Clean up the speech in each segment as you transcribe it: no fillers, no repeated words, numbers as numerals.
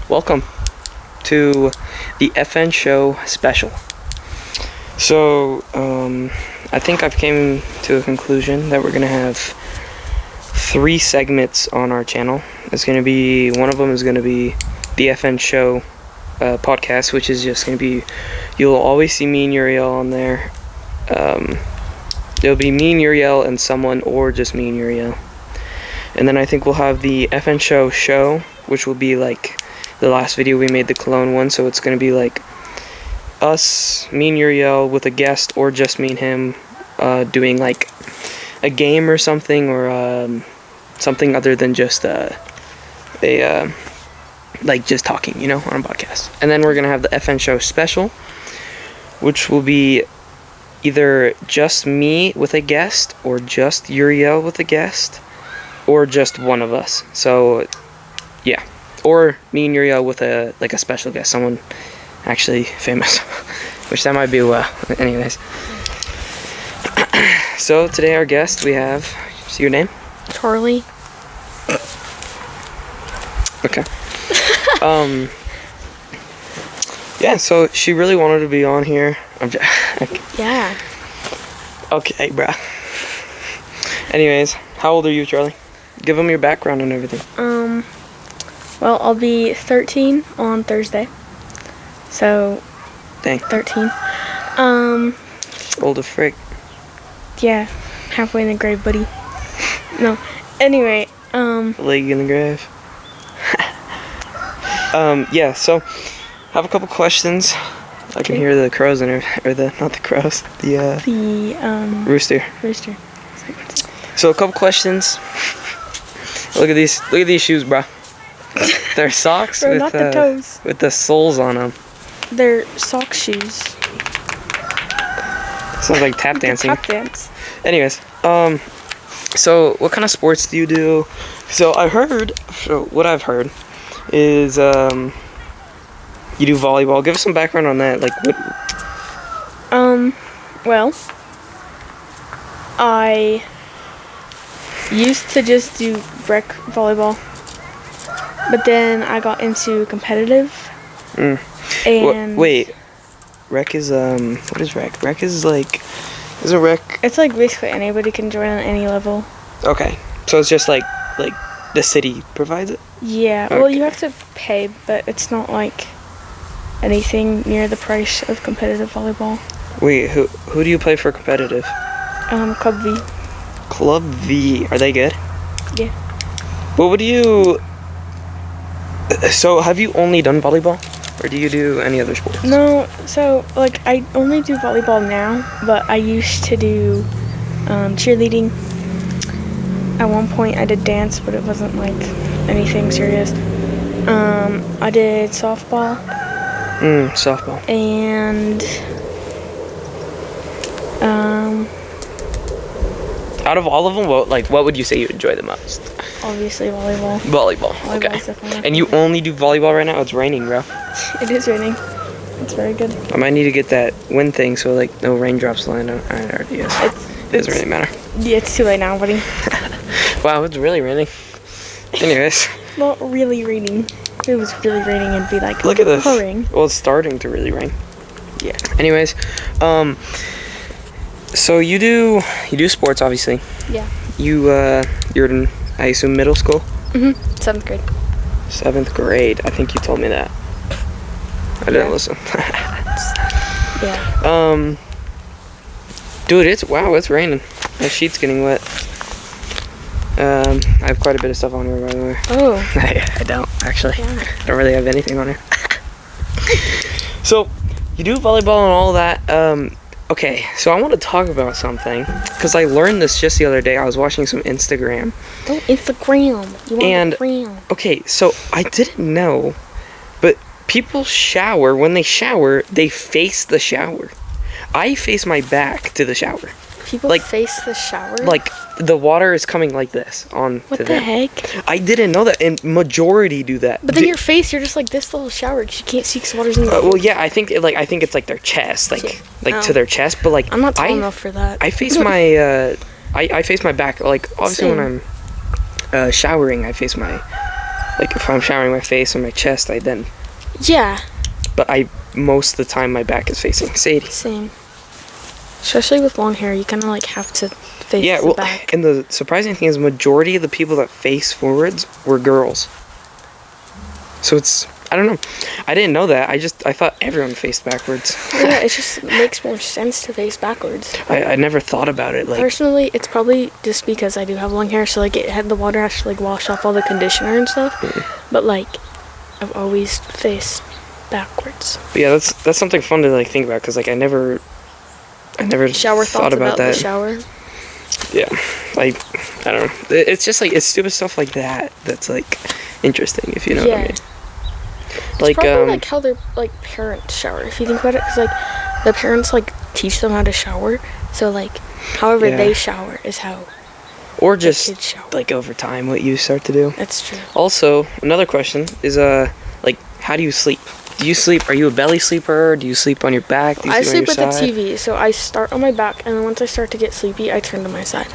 welcome to the FN Show special. So, I think I've came to a conclusion that we're gonna have 3 segments on our channel. One of them is gonna be the FN Show podcast, which is just gonna be, you'll always see me and Uriel on there. It'll be me and Uriel and someone, or just me and Uriel. And then I think we'll have the FN Show, which will be like the last video we made, the Cologne one. So it's gonna be like us, me and Uriel with a guest, or just me and him doing like a game or something, or something other than just like just talking, on a podcast. And then we're gonna have the FN Show special, which will be either just me with a guest, or just Uriel with a guest, or just one of us. So yeah, or me and Uriel with a special guest, someone actually famous, which that might be anyways. So today our guest, we have, see your name? Charlee. Okay. Yeah, so she really wanted to be on here. Yeah. Okay, bruh. Anyways, how old are you, Charlie? Give them your background and everything. Well, I'll be 13 on Thursday. So, Dang. 13. Old as frick. Yeah, halfway in the grave, buddy. No. Anyway, Leg in the grave. Yeah, so I have a couple questions. I can hear the crows not the crows, the rooster. Rooster. So a couple questions. Look at these shoes, bro. They're socks Bro, with not the toes. with the soles on them. They're sock shoes. Sounds like tap dancing. Tap dance. Anyways, so what kind of sports do you do? So what I've heard is you do volleyball. Give us some background on that. Like what? Well, I used to just do rec volleyball, but then I got into competitive. And wait, rec is what is rec? Rec is like, isn't rec? it's like basically anybody can join on any level. Okay, so it's just like the city provides it. Yeah. Okay. Well, you have to pay, but it's not like anything near the price of competitive volleyball. Wait, who do you play for competitive? Club V. Club V. Are they good? Yeah. What would you? So have you only done volleyball, or do you do any other sports? No, so like I only do volleyball now, but I used to do cheerleading. At one point I did dance, but it wasn't like anything serious. I did softball. Softball. And Out of all of them, what would you say you enjoy the most? obviously volleyball. Volleyball. Okay. Volleyball's definitely my And you only do volleyball right now? It's raining, bro. It is raining. It's very good. I might need to get that wind thing so no raindrops land on our ideas. It doesn't really matter. Yeah, it's too late now, buddy. Wow, it's really raining. Anyways. Not really raining. If it was really raining, it'd be like Look at this. pouring. Well, it's starting to really rain. Yeah. Anyways, so you do sports, obviously. Yeah. You're in, I assume, middle school? 7th grade. 7th grade. I think you told me that. I didn't listen. Yeah. Dude, it's raining. My sheet's getting wet. I have quite a bit of stuff on here, by the way. Oh. I don't, actually. Yeah. I don't really have anything on here. So, you do volleyball and all that. Okay, so I want to talk about something, because I learned this just the other day. I was watching some Instagram. Oh, Instagram. You want Instagram. Okay, so I didn't know, but people shower. When they shower, they face the shower. I face my back to the shower. People face the shower? Like, the water is coming like this on what to the them. heck? I didn't know that, and majority do that. But then your face, you're just like this little shower because you can't see because water's in your Well, yeah, I think it's like their chest, to their chest. But like, I'm not tall enough for that. I face my I face my back. Like, obviously when I'm showering, I face my Like if I'm showering my face or my chest, I then. Yeah. But most of the time my back is facing Sadie. Same. Especially with long hair, you kind of like have to face the back. And the surprising thing is, majority of the people that face forwards were girls. So it's, I don't know. I didn't know that. I thought everyone faced backwards. Yeah, it just makes more sense to face backwards. I never thought about it. Like, personally, it's probably just because I do have long hair, so like the water has to like wash off all the conditioner and stuff. But like, I've always faced backwards. But yeah, that's something fun to like think about, because like I never shower thought about that. The shower. Yeah, I don't know. It's just like, it's stupid stuff like that that's like interesting, if you know what I mean. It's like probably like how their like parents shower, if you think about it, because like the parents like teach them how to shower, so like however they shower is how. Or just like over time, what you start to do. That's true. Also, another question is like, how do you sleep? Do you sleep? Are you a belly sleeper? Do you sleep on your back? Do you I sleep sleep on with your the TV, so I start on my back, and then once I start to get sleepy, I turn to my side.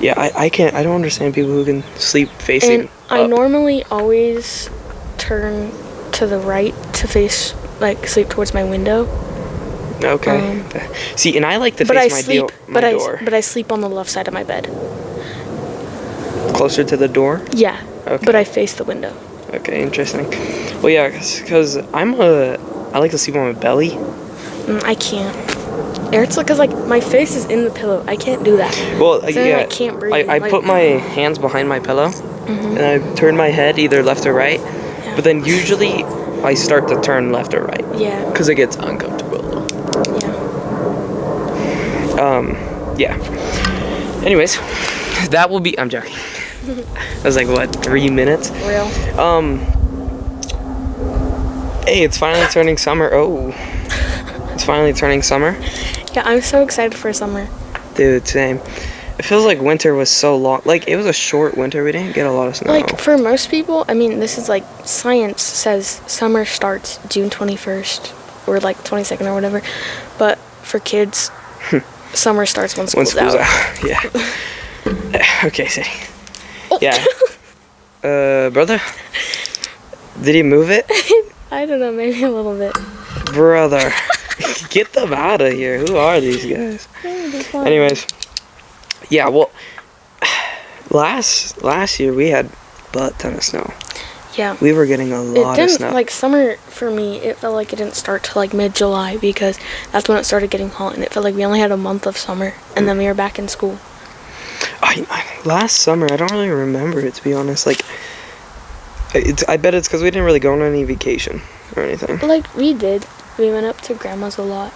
Yeah, I can't. I don't understand people who can sleep facing And I normally always turn to the right to face, like, sleep towards my window. Okay. See, and I like to face my door. But I sleep on the left side of my bed. Closer to the door? Yeah. Okay. But I face the window. Okay, interesting. Well, yeah, because I like to sleep on my belly. I can't. It's because like my face is in the pillow. I can't do that. Well, so yeah, I can't breathe. I put my hands behind my pillow, and I turn my head either left or right. Yeah. But then usually I start to turn left or right. Yeah. Because it gets uncomfortable. Yeah. Yeah. Anyways, that will be. I'm joking. That was like what, 3 minutes? Real. Hey, it's finally turning summer. Oh, it's finally turning summer. Yeah, I'm so excited for summer. Dude, same. It feels like winter was so long. Like, it was a short winter. We didn't get a lot of snow. Like, for most people, I mean, this is like, science says summer starts June 21st, or like 22nd or whatever. But for kids, summer starts when school's out. Yeah. Okay, Sadie. Yeah. Brother? Did he move it? I don't know, maybe a little bit. Brother. Get them out of here. Who are these guys? Anyways. Yeah, well, last year we had a butt ton of snow. Yeah. We were getting a lot of snow. Like, summer, for me, it felt like it didn't start till, like, mid-July, because that's when it started getting hot, and it felt like we only had a month of summer, and then we were back in school. Last summer, I don't really remember it, to be honest. Like, I bet it's because we didn't really go on any vacation or anything. Like, we did. We went up to Grandma's a lot.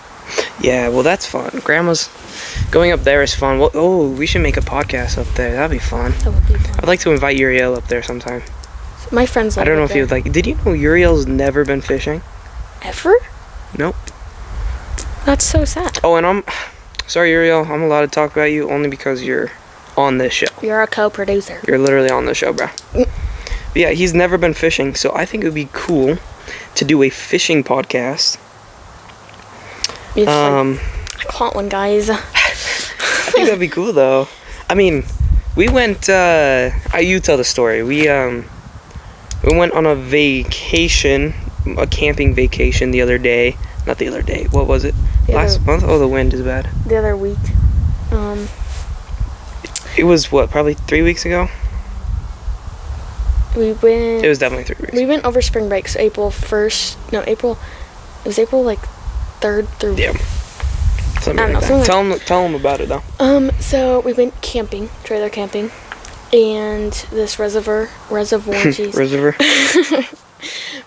Yeah, well, that's fun. Grandma's, going up there is fun. Well, we should make a podcast up there. That'd be fun. That would be fun. I'd like to invite Uriel up there sometime. My friends live I don't know if there. you would like. Did you know Uriel's never been fishing? Ever? Nope. That's so sad. Oh, and I'm sorry, Uriel. I'm allowed to talk about you only because you're on this show. You're a co-producer. You're literally on the show, bro. But yeah, he's never been fishing, so I think it would be cool to do a fishing podcast. I caught one, guys. I think that'd be cool, though. I mean, we went. You tell the story. We went on a vacation, a camping vacation the other day. Not the other day. What was it? Last month? Oh, the wind is bad. The other week. It was what? Probably 3 weeks ago. We went. It was definitely 3 weeks. We went over spring break, so April 1st. No, April. It was April like 3rd through. Yeah. Something like that. Tell them about it though. So we went camping, trailer camping, and this reservoir, jeez. Reservoir.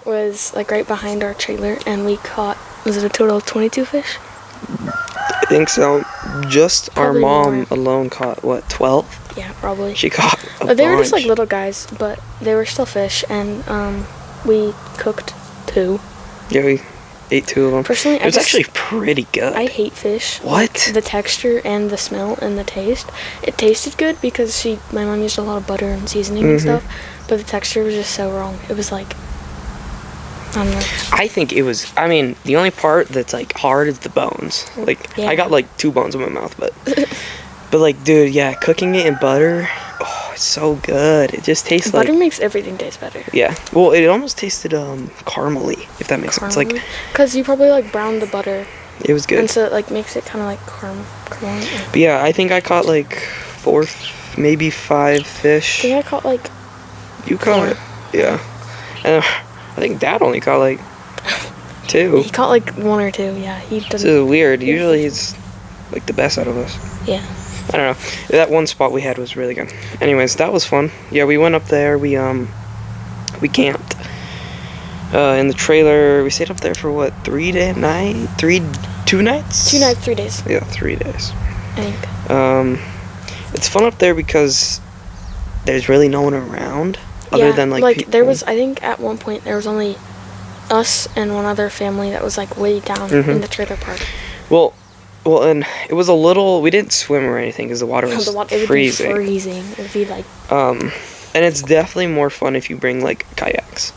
was like right behind our trailer, and we caught. Was it a total of 22 fish? I think so. Just probably our mom alone caught what, 12? Yeah, probably. She caught a bunch. They were just like little guys, but they were still fish, and we cooked 2. Yeah, we ate 2 of them. Personally, it was actually pretty good. I hate fish. What? Like, the texture and the smell and the taste. It tasted good because my mom used a lot of butter and seasoning and stuff, but the texture was just so wrong. It was like, I don't know. I think it was, I mean, the only part that's like hard is the bones. Like, I got like 2 bones in my mouth, but like, dude, yeah, cooking it in butter, oh, it's so good. It just tastes Butter like... makes everything taste better. Yeah. Well, it almost tasted caramely, if that makes sense. Like, because you probably like browned the butter. it was good. And so it like makes it kind of like caramel. But yeah, I think I caught like 4, maybe 5 fish. I think I caught like... You caught, yeah. And I think Dad only caught like 2. He caught like 1 or 2, yeah. He This doesn't... is weird. Usually he's like the best out of us. Yeah. I don't know. That one spot we had was really good. Anyways, that was fun. Yeah, we went up there. We camped in the trailer. We stayed up there for what, 2 nights? 2 nights, 3 days. Yeah, 3 days. I think. It's fun up there because there's really no one around other than like people. There was, I think at one point there was only us and one other family that was like way down in the trailer park. Well, and it was a little. We didn't swim or anything because the water was freezing. It would be freezing. It would be like. And it's definitely more fun if you bring like kayaks.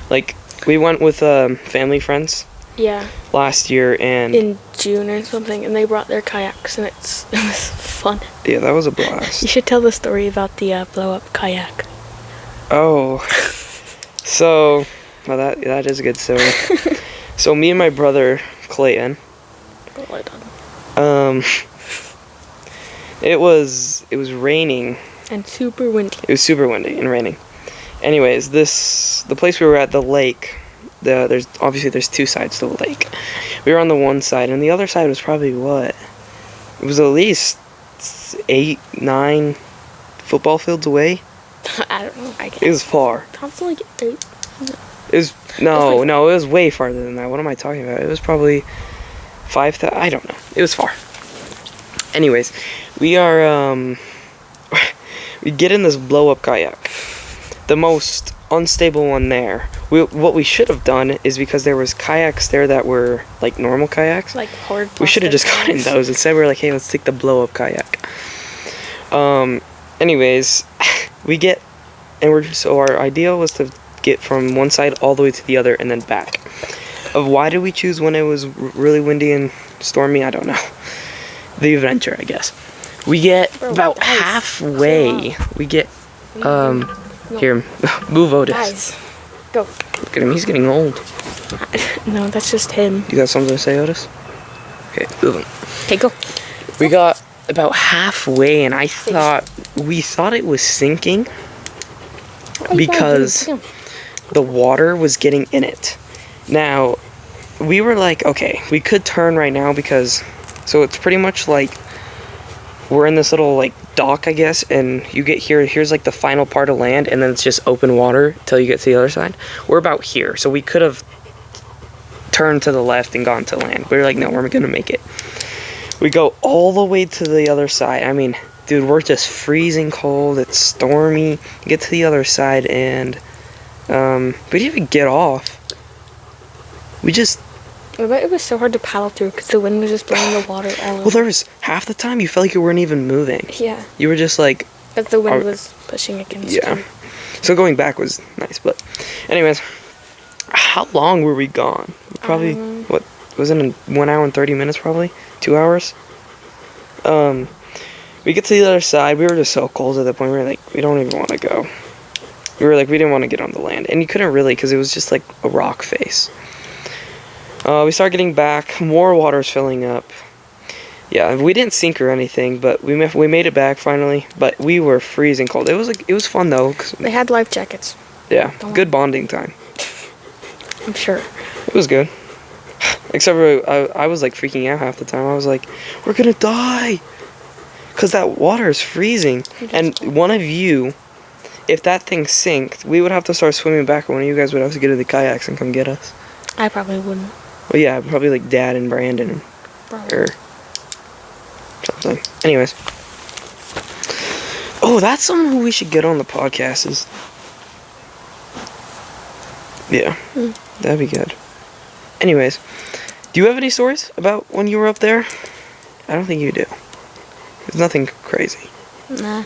Like we went with family friends. Yeah. Last year and. In June or something, and they brought their kayaks, and it was fun. Yeah, that was a blast. You should tell the story about the blow up kayak. Oh. So, well, that is a good story. So me and my brother Clayton. It was raining and super windy. It was super windy and raining. Anyways, the place we were at, the lake, there's 2 sides to the lake. We were on the one side, and the other side was probably what? It was at least 8, 9 football fields away. I don't know. I guess. It was far. Thompson like 8. It was it was way farther than that. What am I talking about? It was probably 5,000. I don't know. It was far. Anyways, we are we get in this blow up kayak, the most unstable one there. What we should have done is, because there was kayaks there that were like normal kayaks, like hard. We should have just gotten those. Instead, we were like, hey, let's take the blow up kayak. Anyways, we get, and so our idea was to get from one side all the way to the other and then back. Why did we choose when it was really windy and stormy? I don't know. The adventure, I guess. We get about halfway. We get here, move Otis. Guys, go. Look at him. He's getting old. No, that's just him. You got something to say, Otis? Okay, move him. Okay, go. We got about halfway, and we thought it was sinking because the water was getting in it. Now, we were like, okay, we could turn right now because, so it's pretty much like we're in this little like dock, I guess, and you get here's like the final part of land, and then it's just open water till you get to the other side. We're about here, so we could have turned to the left and gone to land. We were like, no, we're gonna make it. We go all the way to the other side. I mean, dude, we're just freezing cold. It's stormy. Get to the other side, and we didn't even get off. We just... I bet it was so hard to paddle through because the wind was just blowing the water all over. Well, there was half the time you felt like you weren't even moving. Yeah. You were just like... But the wind was pushing against you. Yeah. So going back was nice, but... Anyways, how long were we gone? Probably, what, was it 1 hour and 30 minutes probably? 2 hours? We get to the other side. We were just so cold at that point. We were like, we don't even want to go. We were like, we didn't want to get on the land. And you couldn't really, because it was just like a rock face. We started getting back. More water's filling up. Yeah, we didn't sink or anything, but we made it back finally. But we were freezing cold. It was fun though. They had life jackets. Yeah, good bonding time. I'm sure. It was good. Except for I was like freaking out half the time. I was like, we're gonna die. Because that water is freezing. And one of you, if that thing sinked, we would have to start swimming back. One of you guys would have to get in the kayaks and come get us. I probably wouldn't. Well, yeah, probably like Dad and Brandon or something. Anyways. Oh, that's someone who we should get on the podcast. Yeah, that'd be good. Anyways, do you have any stories about when you were up there? I don't think you do. There's nothing crazy. Nah.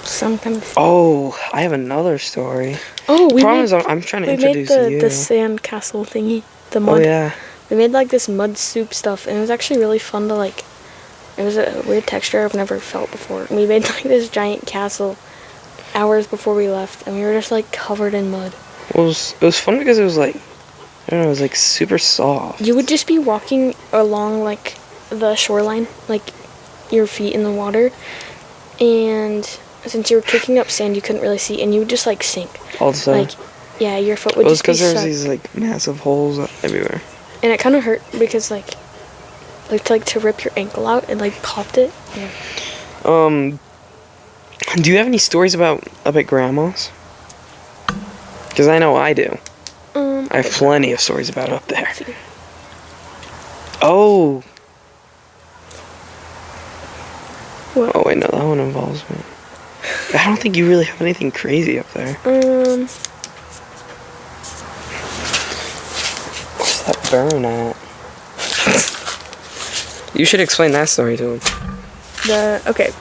Some kind of... Oh, I have another story. Oh, I'm trying to introduce you. We made the sand castle thingy. The mud. Oh, yeah. We made like this mud soup stuff, and it was actually really fun to like... It was a weird texture I've never felt before. We made like this giant castle hours before we left, and we were just like covered in mud. It was fun because it was like, I don't know, it was like super soft. You would just be walking along like the shoreline, like your feet in the water, and since you were kicking up sand, you couldn't really see, and you would just like sink. Also, like, yeah, your foot would just be because there was stuck. these like massive holes everywhere. And it kind of hurt because like to rip your ankle out, and like popped it. Yeah. Do you have any stories up at grandma's? Because I know I do. I have plenty of stories about up there. Oh. What? Oh wait, no, that one involves me. I don't think you really have anything crazy up there. Where's that burn at? You should explain that story to him. Okay,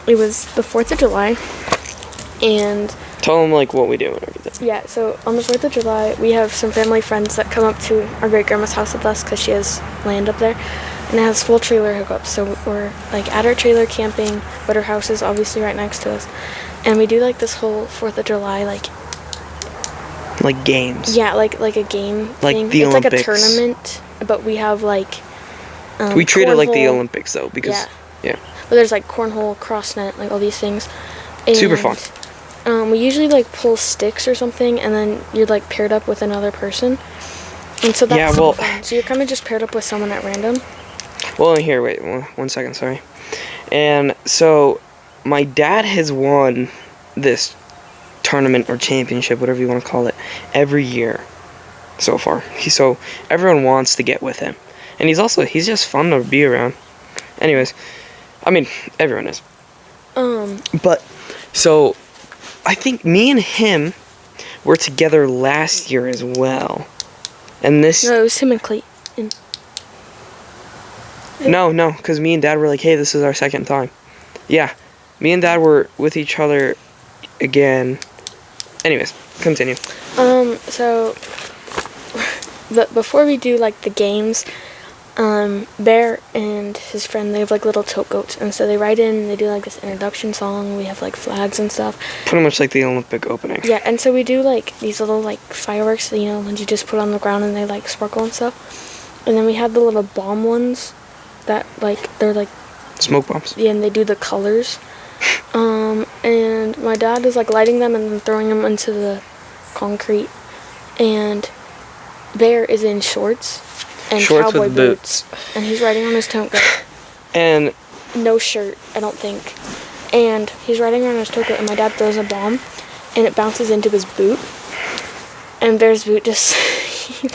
it was the 4th of July, and Tell him like what we do and everything. yeah, so on the 4th of July, we have some family friends that come up to our great-grandma's house with us because she has land up there, and it has full trailer hookups, so we're like at our trailer camping, but her house is obviously right next to us, and we do like this whole 4th of July, like games. yeah, like a game Like thing. the it's Olympics. like a tournament, but we have like We treat it like the cornhole. Olympics though, because yeah. But there's like cornhole, cross net, like all these things. Super fun. We usually like pull sticks or something, and then you're like paired up with another person. And so that's Yeah, well- fun. So you're kind of just paired up with someone at random. Well, here, wait, 1 second, sorry. And so, my dad has won this tournament or championship, whatever you want to call it, every year so far. So everyone wants to get with him, and he's just fun to be around. Anyways, I mean, everyone is. But so, I think me and him were together last year as well, and this. No, it was him and Clayton. No, because me and Dad were like, hey, this is our second time. Yeah, me and Dad were with each other again. Anyways, continue. So, but before we do like the games, Bear and his friend, they have like little tote goats, and so they ride in and they do like this introduction song. We have like flags and stuff. Pretty much like the Olympic opening. Yeah, and so we do like these little like fireworks, you know, and you just put on the ground and they like sparkle and stuff. And then we had the little bomb ones that like they're like Smoke bombs. yeah, and they do the colors. And my dad is like lighting them and then throwing them into the concrete. And Bear is in shorts and Shorts cowboy with boots. and he's riding on his tote goat. And No shirt, I don't think. And he's riding on his tote goat, and my dad throws a bomb, and it bounces into his boot. And Bear's boot just he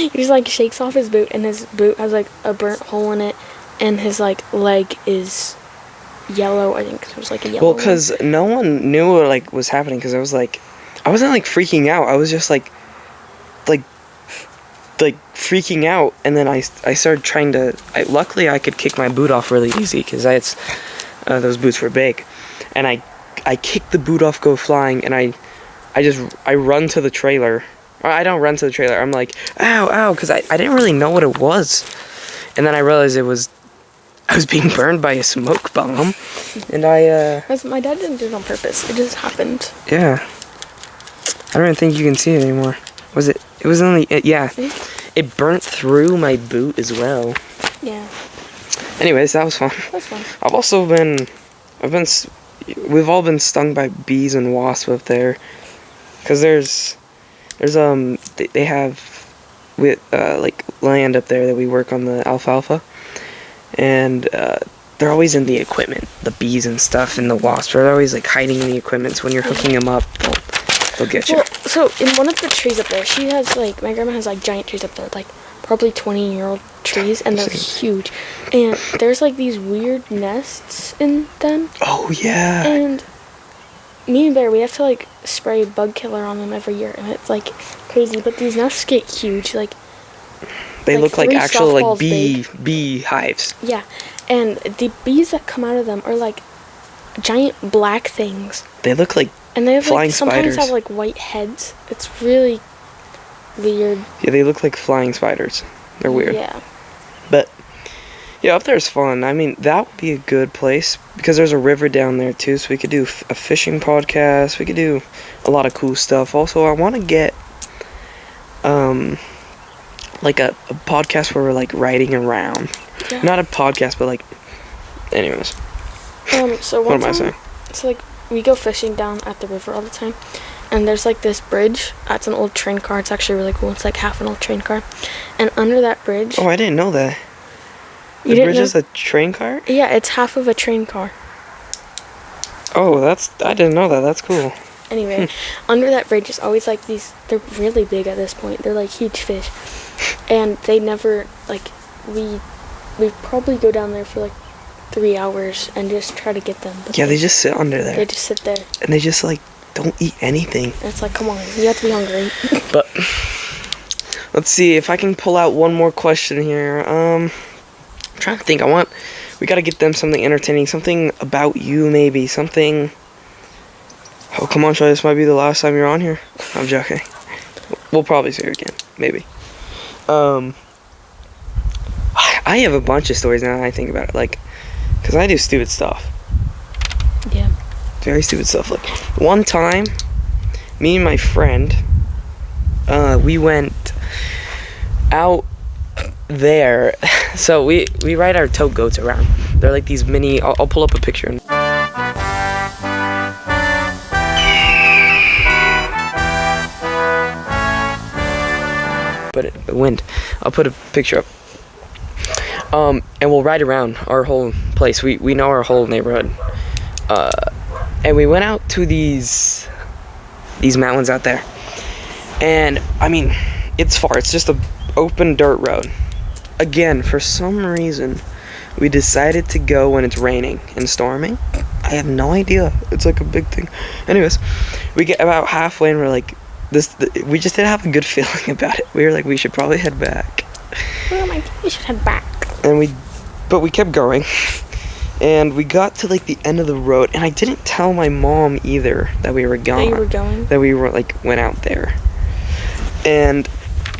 just like shakes off his boot, and his boot has like a burnt hole in it, and his like leg is yellow. I think it was like a yellow. well, because no one knew what like was happening, because I wasn't like freaking out. I was just like freaking out, and then I started trying to. Luckily, I could kick my boot off really easy because those boots were big, and I kicked the boot off, go flying, and I run to the trailer. Or I don't run to the trailer. I'm like, ow, because I didn't really know what it was, and then I realized I was being burned by a smoke bomb, and My dad didn't do it on purpose. It just happened. yeah. I don't even think you can see it anymore. Was it? It was only yeah. See? It burnt through my boot as well. Yeah, Anyways, that was fun. that's fun. We've all been stung by bees and wasps up there, because they have like land up there that we work on the alfalfa, and they're always in the equipment, the bees and stuff, and the wasps are always like hiding in the equipment. So when you're hooking them up, they'll get you. Well, so in one of the trees up there, my grandma has like giant trees up there, like probably 20-year-old trees, and they're huge. And there's like these weird nests in them. Oh yeah. And me and Bear, we have to like spray bug killer on them every year, and it's like crazy. But these nests get huge, like They look like 3 actual like softballs bee hives. yeah. And the bees that come out of them are like giant black things, They look like and they have flying like sometimes spiders. have like white heads. It's really weird. Yeah, they look like flying spiders. They're weird. Yeah. But Yeah, up there's fun. I mean, that would be a good place because there's a river down there too, so we could do a fishing podcast. We could do a lot of cool stuff. Also, I want to get like a podcast where we're like riding around. Yeah. Not a podcast, but like, anyways. So What am I saying? So like we go fishing down at the river all the time, and there's like this bridge. It's an old train car. It's actually really cool. It's like half an old train car, and under that bridge. Oh, I didn't know that. You The didn't bridge know? is a train car? Yeah, it's half of a train car. Oh, I didn't know that. That's cool. Anyway, under that bridge is always like these. They're really big at this point. They're like huge fish, and they never like we probably go down there for like 3 hours and just try to get them. But Yeah, they just sit under there. they just sit there. And they just like don't eat anything. And it's like, come on, you have to be hungry. But let's see if I can pull out one more question here. I'm trying to think. We gotta get them something entertaining, something about you, maybe something. Oh, come on, Charlie, this might be the last time you're on here. I'm joking. We'll probably see her again, maybe. I have a bunch of stories now that I think about it, like, cause I do stupid stuff. Yeah. Very stupid stuff. Like one time, me and my friend, we went out there. So we ride our tote goats around. They're like these mini. I'll pull up a picture. But the wind. I'll put a picture up. And we'll ride around our whole place. We know our whole neighborhood. And we went out to these mountains out there. And I mean, it's far. It's just a open dirt road. Again, for some reason, we decided to go when it's raining and storming. I have no idea. It's like a big thing. Anyways, we get about halfway and we're like, we just didn't have a good feeling about it. We were like, we should probably head back. We should head back. And we kept going. And we got to like the end of the road, and I didn't tell my mom either that we were gone. That you were going? That we were like went out there. And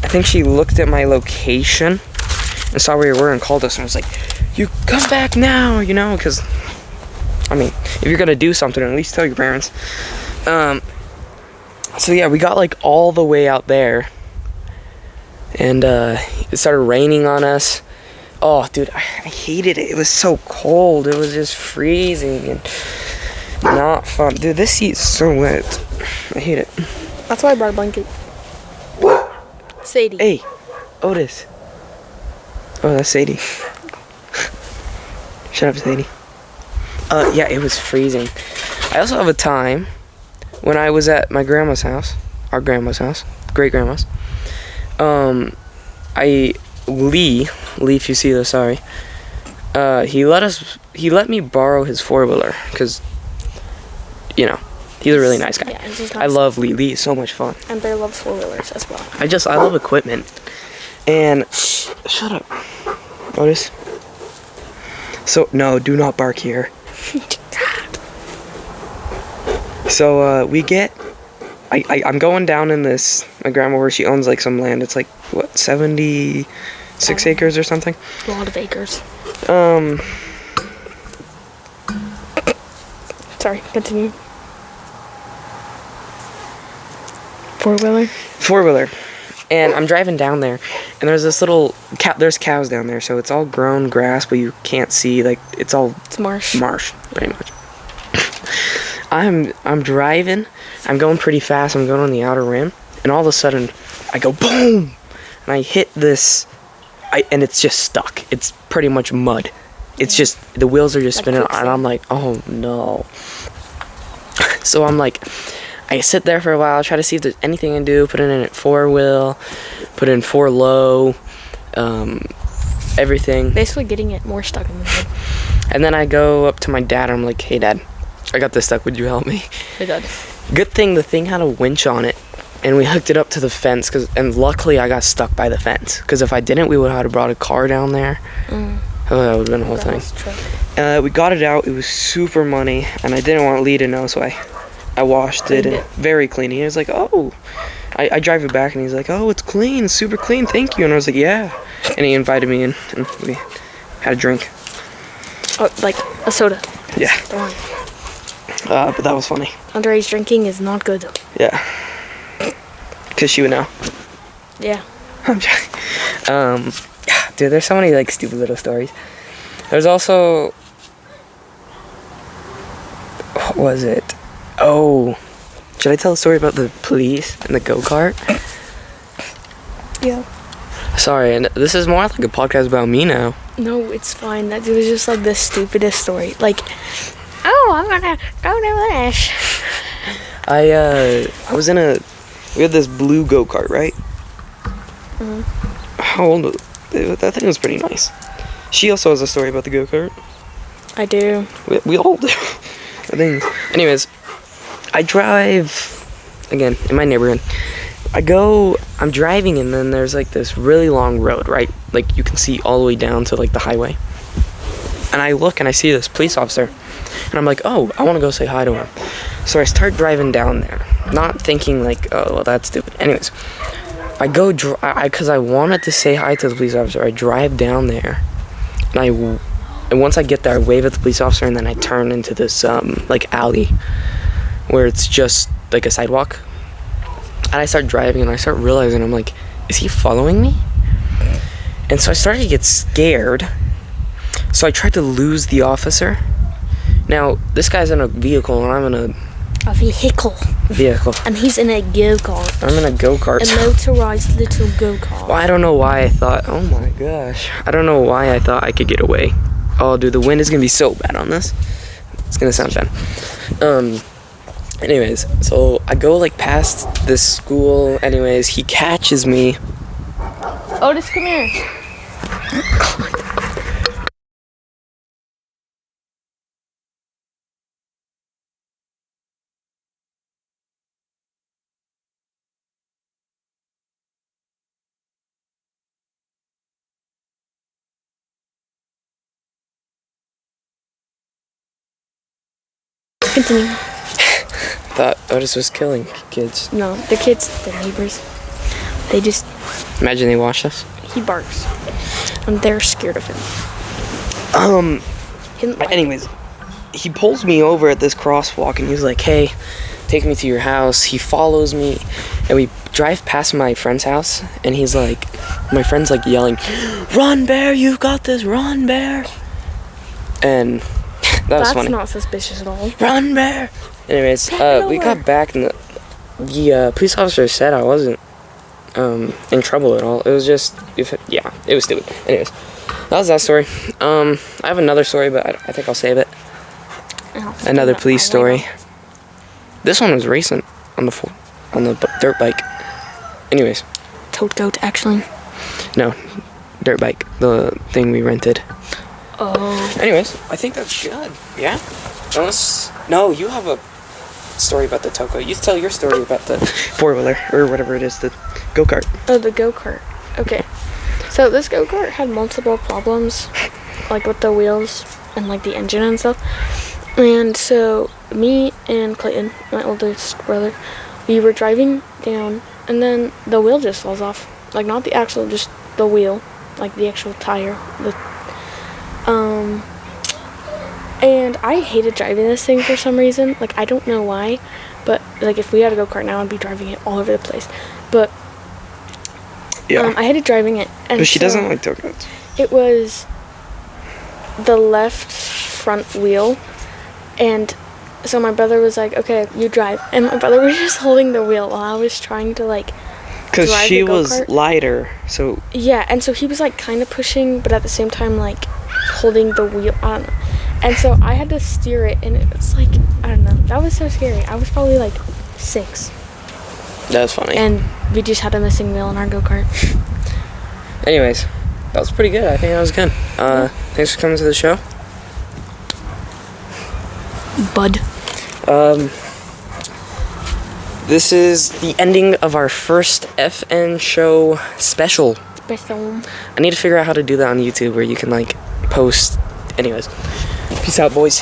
I think she looked at my location and saw where we were and called us and was like, "You come back now," you know, because I mean, if you're gonna do something, at least tell your parents. So yeah, we got like all the way out there, and it started raining on us. Oh, dude, I hated it. It was so cold. It was just freezing and not fun. Dude, this seat is so wet. I hate it. That's why I brought a blanket. Sadie. Hey, Otis. Oh, that's Sadie. Shut up, Sadie. Yeah, it was freezing. I also have a time when I was at my grandma's house, our grandma's house, great grandma's. Lee, if you see this, sorry. He let me borrow his 4-wheeler because, you know, he's a really nice guy. Yeah, he's I love Lee. Lee is so much fun. And Bear loves 4-wheelers as well. I love equipment. And shut up, Otis. So no, do not bark here. So we get. I'm going down in this. My grandma, where she owns like some land. It's like what, 76 acres or something. A lot of acres. Sorry, continue. 4-wheeler? 4-wheeler. And I'm driving down there, and there's this little there's cows down there, so it's all grown grass, but you can't see, like, it's marsh. Marsh, pretty much. I'm driving, I'm going pretty fast, I'm going on the outer rim, and all of a sudden, I go boom, and I hit this, and it's just stuck. It's pretty much mud. It's just, the wheels are just spinning, and I'm like, oh no. So I'm like, I sit there for a while, try to see if there's anything I can do, put it in at 4-wheel, put in 4-low, everything. Basically getting it more stuck in the mud. And then I go up to my dad, and I'm like, hey Dad, I got this stuck, would you help me? Hey Dad. Good thing the thing had a winch on it, and we hooked it up to the fence, and luckily I got stuck by the fence, because if I didn't, we would have brought a car down there. Oh, that would have been a whole thing. We got it out, it was super money, and I didn't want Lee to know, so I washed it, and very clean. He was like, oh. I drive it back, and he's like, oh, it's clean, it's super clean, thank you. And I was like, yeah. And he invited me in, and we had a drink. Oh, like a soda. Yeah. Darn. But that was funny. Underage drinking is not good. Yeah. Because she would know. Yeah. I'm joking. Dude, there's so many like stupid little stories. There's also, what was it? Oh, should I tell a story about the police and the go-kart? Yeah. Sorry, and this is more like a podcast about me now. No, it's fine. That was just like the stupidest story. Like, oh, I'm gonna go to this. I was in we had this blue go-kart, right? Mm-hmm. How old was it? That thing was pretty nice. She also has a story about the go-kart. I do. We all do. I think. Anyways, I drive, again, in my neighborhood. I'm driving, and then there's like this really long road, right? Like you can see all the way down to like the highway. And I look and I see this police officer, and I'm like, oh, I want to go say hi to him. So I start driving down there, not thinking like, oh, well, that's stupid. Anyways, I go, because I wanted to say hi to the police officer. I drive down there, and once I get there, I wave at the police officer, and then I turn into this like alley where it's just like a sidewalk. And I start driving, and I start realizing, I'm like, is he following me? And so I started to get scared. So I tried to lose the officer. Now, this guy's in a vehicle, and I'm in A vehicle. vehicle. And he's in a go-kart. I'm in a go-kart. A motorized little go-kart. Well, I don't know why I thought, oh my gosh. I don't know why I thought I could get away. Oh, dude, the wind is going to be so bad on this. It's going to sound bad. Anyways, so I go like past this school. Anyways, he catches me. Otis, come here. Continue. Thought Otis was killing kids. No, the kids, the neighbors, they just, Imagine they watched us. he barks. And they're scared of him. He didn't like Anyways, he pulls me over at this crosswalk, and he's like, hey, take me to your house. He follows me, and we drive past my friend's house, and he's like, my friend's like yelling, run, Bear, you've got this, run, Bear. And that was That's funny. not suspicious at all. Run, Bear. Anyways, we got back, and the police officer said I wasn't in trouble at all. It was just, it was stupid. Anyways, that was that story. I have another story, but I think I'll save it. Another police story. This one was recent on the dirt bike. Anyways, Tote goat, actually. no, dirt bike, the thing we rented. Oh. Anyways, I think that's good. Yeah. No, you have a story about the Toko. You tell your story about the 4-wheeler or whatever it is, the go-kart. Oh, the go-kart. Okay. So this go-kart had multiple problems, like with the wheels and like the engine and stuff. And so me and Clayton, my oldest brother, we were driving down, and then the wheel just falls off. Like not the axle, just the wheel, like the actual tire. And I hated driving this thing for some reason. Like, I don't know why, but, like, if we had a go-kart now, I'd be driving it all over the place. But, Yeah. I hated driving it. And But she so doesn't like go-karts. it was the left front wheel, and so my brother was like, okay, you drive. And my brother was just holding the wheel while I was trying to, like, Because drive she the was go-kart. lighter, so... Yeah, and so he was, like, kind of pushing, but at the same time, like, holding the wheel. I don't know. And so I had to steer it, and it was like, I don't know. That was so scary. I was probably like 6. That was funny. And we just had a missing wheel in our go-kart. Anyways, that was pretty good. I think that was good. Thanks for coming to the show. Bud. This is the ending of our first FN show special. I need to figure out how to do that on YouTube where you can, like, post. Anyways, peace out, boys.